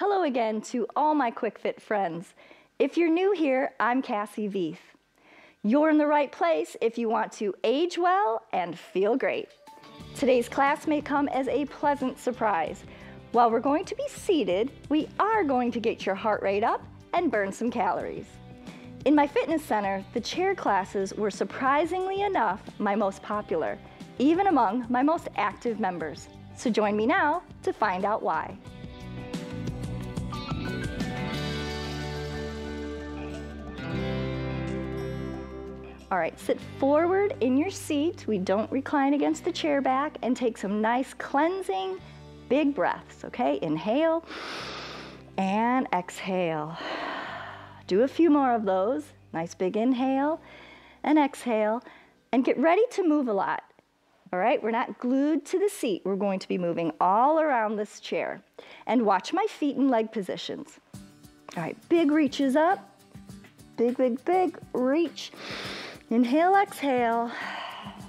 Hello again to all my Quick Fit friends. If you're new here, I'm Cassie Veith. You're in the right place if you want to age well and feel great. Today's class may come as a pleasant surprise. While we're going to be seated, we are going to get your heart rate up and burn some calories. In my fitness center, the chair classes were surprisingly enough my most popular, even among my most active members. So join me now to find out why. All right, sit forward in your seat. We don't recline against the chair back, and take some nice cleansing, big breaths, okay? Inhale and exhale. Do a few more of those. Nice big inhale and exhale, and get ready to move a lot. All right, we're not glued to the seat. We're going to be moving all around this chair. And watch my feet in leg positions. All right, big reaches up. Big, big, big reach. Inhale, exhale,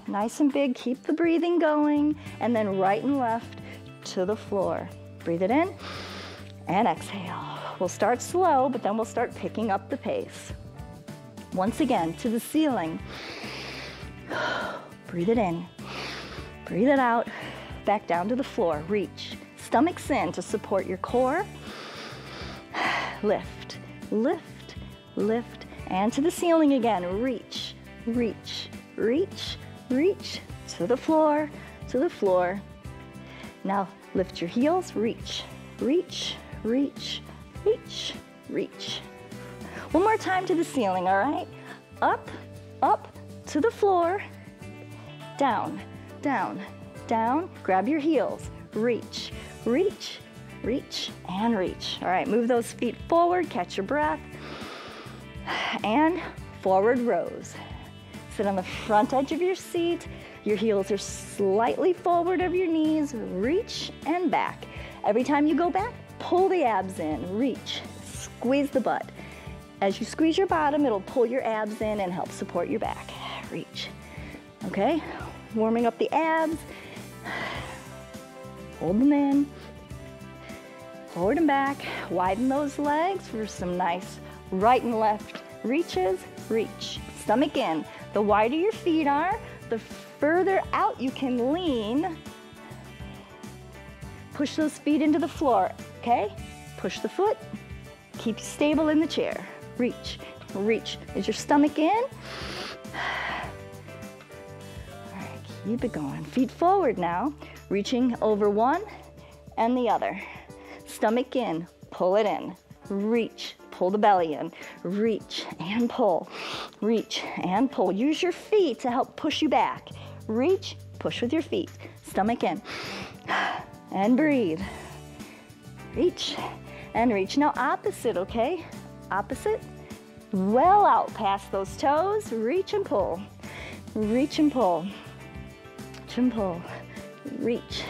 nice and big, keep the breathing going, and then right and left to the floor. Breathe it in and exhale. We'll start slow, but then we'll start picking up the pace. Once again, to the ceiling. Breathe it in, breathe it out, back down to the floor, reach. Stomachs in to support your core. Lift, lift, lift, and to the ceiling again, reach. Reach, reach, reach, to the floor, to the floor. Now lift your heels, reach, reach, reach, reach, reach. One more time to the ceiling, all right? Up, up, to the floor, down, down, down. Grab your heels, reach, reach, reach, and reach. All right, move those feet forward, catch your breath, and forward rows. Sit on the front edge of your seat. Your heels are slightly forward of your knees. Reach and back. Every time you go back, pull the abs in. Reach, squeeze the butt. As you squeeze your bottom, it'll pull your abs in and help support your back. Reach. Okay, warming up the abs. Hold them in. Forward and back. Widen those legs for some nice right and left reaches. Reach. Stomach in. The wider your feet are, the further out you can lean. Push those feet into the floor, okay? Push the foot, keep you stable in the chair. Reach, reach. Is your stomach in? All right, keep it going. Feet forward now, reaching over one and the other. Stomach in, pull it in. Reach. Pull the belly in, reach and pull, reach and pull. Use your feet to help push you back. Reach, push with your feet, stomach in, and breathe. Reach and reach. Now opposite, okay? Opposite, well out past those toes, reach and pull, reach and pull, reach and pull, reach,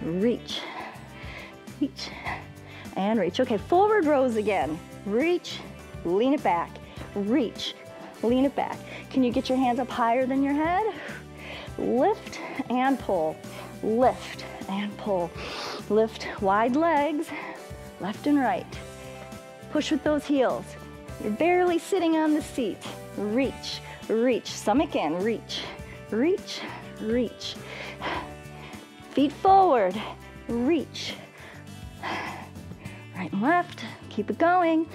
reach, reach, and reach. Okay, forward rows again. Reach, lean it back. Reach, lean it back. Can you get your hands up higher than your head? Lift and pull. Lift and pull. Lift wide legs, left and right. Push with those heels. You're barely sitting on the seat. Reach, reach. Stomach in, reach, reach, reach. Feet forward, reach. Right and left, keep it going.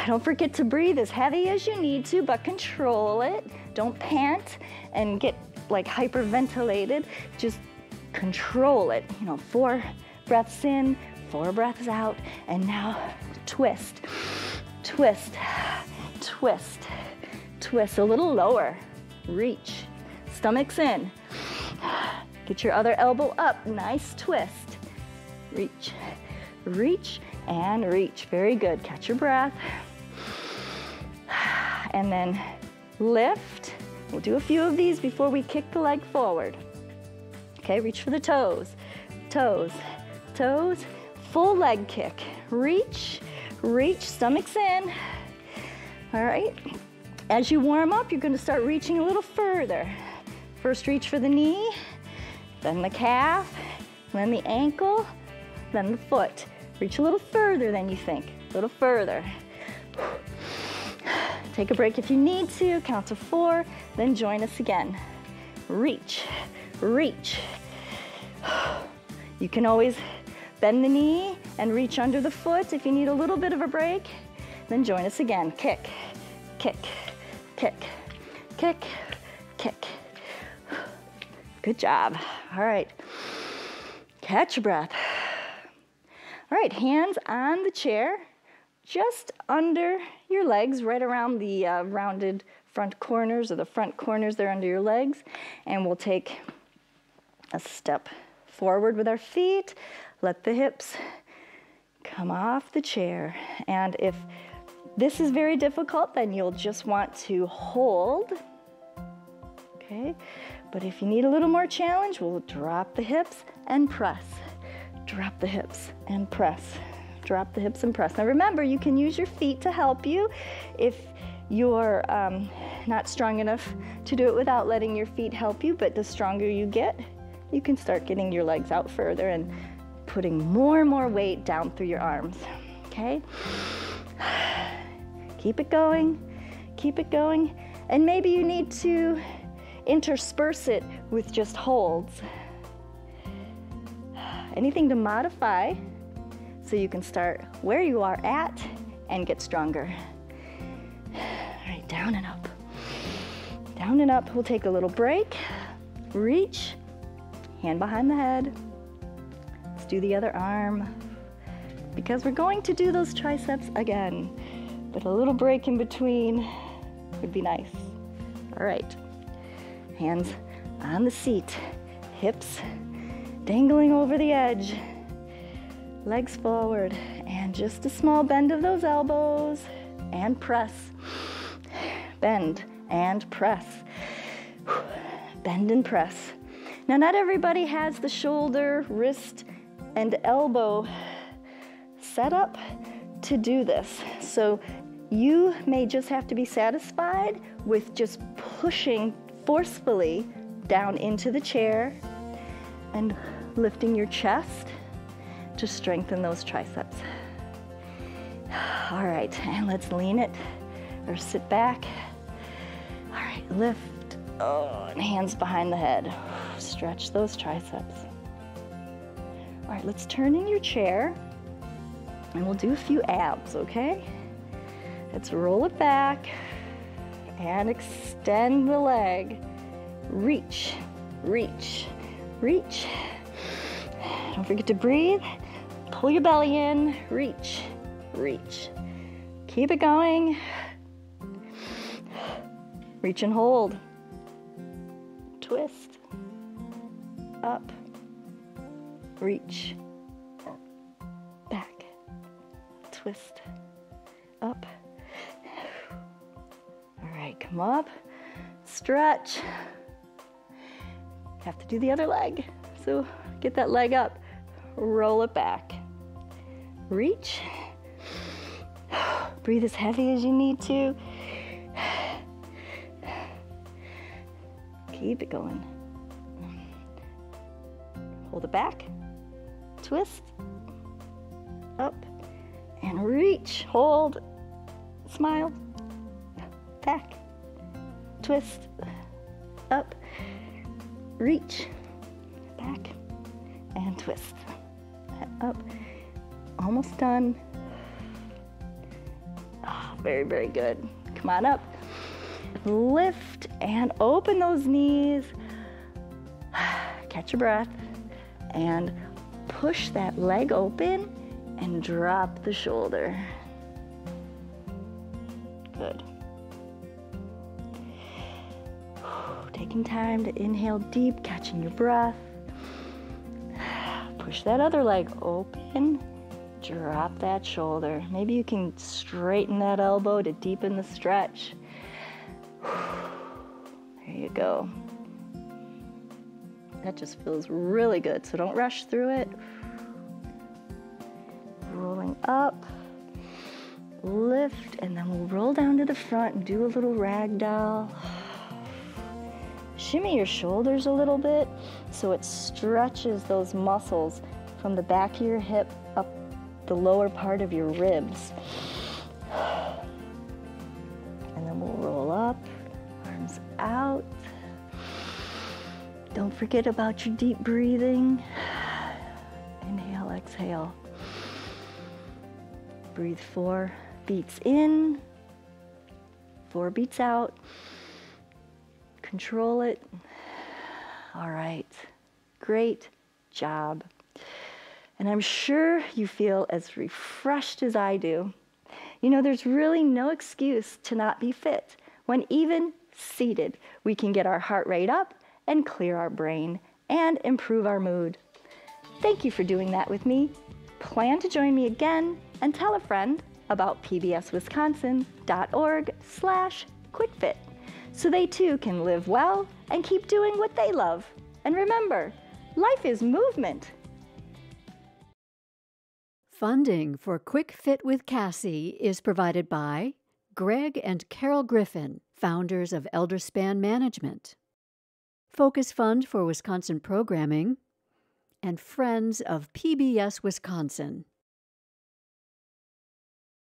Don't forget to breathe as heavy as you need to, but control it. Don't pant and get like hyperventilated. Just control it. 4 breaths in, 4 breaths out, and now twist, twist, twist, twist. A little lower, reach, stomach's in. Get your other elbow up, nice twist. Reach. Reach and reach. Very good. Catch your breath. And then lift. We'll do a few of these before we kick the leg forward. Okay, reach for the toes. Toes, toes. Full leg kick. Reach, reach. Stomach's in. All right. As you warm up, you're going to start reaching a little further. First reach for the knee, then the calf, then the ankle, then the foot. Reach a little further than you think, a little further. Take a break if you need to, count to 4, then join us again. Reach, reach. You can always bend the knee and reach under the foot if you need a little bit of a break. Then join us again. Kick, kick, kick, kick, kick. Good job. All right. Catch your breath. All right, hands on the chair, just under your legs, right around the rounded front corners, or the front corners there under your legs. And we'll take a step forward with our feet. Let the hips come off the chair. And if this is very difficult, then you'll just want to hold. Okay, but if you need a little more challenge, we'll drop the hips and press. Drop the hips and press. Drop the hips and press. Now remember, you can use your feet to help you if you're not strong enough to do it without letting your feet help you, but the stronger you get, you can start getting your legs out further and putting more and more weight down through your arms, okay? Keep it going, keep it going. And maybe you need to intersperse it with just holds. Anything to modify so you can start where you are at and get stronger. All right, down and up. Down and up. We'll take a little break. Reach, hand behind the head. Let's do the other arm, because we're going to do those triceps again, but a little break in between would be nice. All right, hands on the seat, hips dangling over the edge, legs forward, and just a small bend of those elbows, and press. Bend and press. Bend and press. Now, not everybody has the shoulder, wrist, and elbow set up to do this. So you may just have to be satisfied with just pushing forcefully down into the chair and lifting your chest to strengthen those triceps. All right, and let's lean it or sit back. All right, lift. Oh, and hands behind the head. Stretch those triceps. All right, let's turn in your chair and we'll do a few abs, okay? Let's roll it back and extend the leg. Reach, reach, reach. Don't forget to breathe. Pull your belly in. Reach, reach. Keep it going. Reach and hold. Twist. Up. Reach. Back. Twist. Up. All right, come up. Stretch. Have to do the other leg. So get that leg up. Roll it back. Reach. Breathe as heavy as you need to. Keep it going. Hold it back. Twist. Up. And reach. Hold. Smile. Back. Twist. Up. Reach. Back. And twist. Up. Almost done. Oh, very, very good. Come on up. Lift and open those knees. Catch your breath. And push that leg open and drop the shoulder. Good. Taking time to inhale deep, catching your breath. Push that other leg open. Drop that shoulder. Maybe you can straighten that elbow to deepen the stretch. There you go. That just feels really good, so don't rush through it. Rolling up, lift, and then we'll roll down to the front and do a little ragdoll. Shimmy your shoulders a little bit so it stretches those muscles from the back of your hip up the lower part of your ribs. And then we'll roll up, arms out. Don't forget about your deep breathing. Inhale, exhale. Breathe 4 beats in, 4 beats out. Control it. All right, great job. And I'm sure you feel as refreshed as I do. You know, there's really no excuse to not be fit. When even seated, we can get our heart rate up and clear our brain and improve our mood. Thank you for doing that with me. Plan to join me again and tell a friend about pbswisconsin.org/quickfit so they too can live well and keep doing what they love. And remember, life is movement. Funding for Quick Fit with Cassie is provided by Greg and Carol Griffin, founders of Elderspan Management, Focus Fund for Wisconsin Programming, and Friends of PBS Wisconsin.